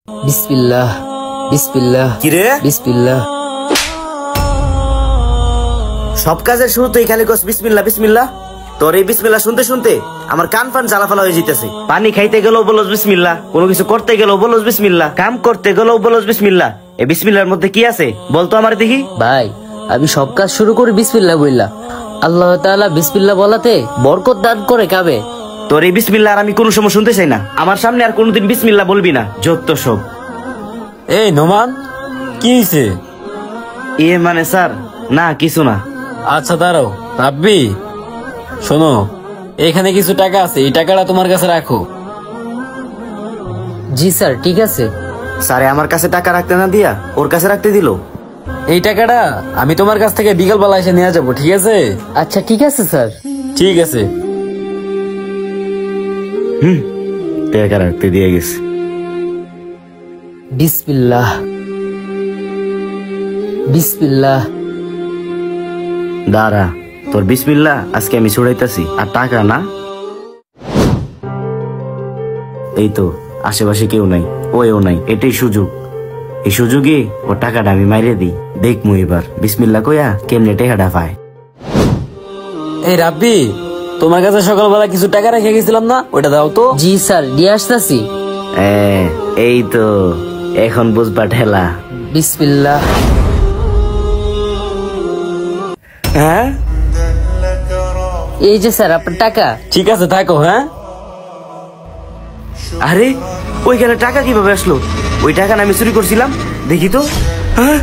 বিসমিল্লাহ বিসমিল্লাহ। কিরে বিসমিল্লাহ। সব কাজের শুরুতেই খালি কস বিসমিল্লাহ বিসমিল্লাহ। তোর এই বিসমিল্লাহ শুনতে শুনতে আমার কান ফান জ্বালাফালা হয়ে যেতেছে। পানি খাইতে গেলেও বলস বিসমিল্লাহ, কোনো কিছু করতে গেলেও বলস বিসমিল্লাহ, কাম করতে গেলেও বলস বিসমিল্লাহ। এই বিসমিল্লাহর মধ্যে কি আছে বলতো আমার দেখি। ভাই আমি সব কাজ শুরু করি বিসমিল্লাহ বললা। আল্লাহ তাআলা বিসমিল্লাহ বলাতে বরকত দান করে কাবে। তোর এই বিসমিল্লাহ আর আমি কোনো সময় শুনতে চাই না। আমার সামনে আর কোনোদিন বিসমিল্লাহ বলবি না, যত সব। এই নোমান, কি হইছে? মানে স্যার না কিছু না। আচ্ছা দাঁড়াও। রাব্বি শোনো, এখানে কিছু টাকা আছে, এই টাকাটা তোমার কাছে রাখো। জি স্যার ঠিক আছে। স্যারে আমার কাছে টাকা রাখতে না দিয়া ওর কাছে রাখতে দিল। এই টাকাটা আমি তোমার কাছ থেকে বিকাল বেলা এসে নিয়ে যাবো, ঠিক আছে? আচ্ছা ঠিক আছে স্যার। ঠিক আছে। টাকা রাখতে দিয়ে গেছে। বিসমিল্লাহ বিসমিল্লাহ। দাঁড়া, তোর বিসমিল্লাহ আজকে আমি ছুড়াইতাছি। আর টাকা না, এই তো আশেপাশে কেউ নাই, ওও নাই, এটাই সুযোগ। এই সুযোগে ও টাকাটা আমি মাইরে দিই। দেখমু এবার বিসমিল্লাহ কইয়া কেমনে টাকাটা পায়। এই রাব্বি, তোমার কাছে সকালবেলা কিছু টাকা রেখে গেছিলাম না, ওটা দাও তো। জি স্যার দিয়ে আসতেছি। এই তো এখন বুঝবা ঠেলা। বিসমিল্লাহ। হ্যাঁ এই যে স্যার আপনার টাকা। ঠিক আছে থাকো। হ্যাঁ আরে ওইখানে টাকা কিভাবে আসলো? ওই টাকা না আমি চুরি করছিলাম, দেখি তো। হ্যাঁ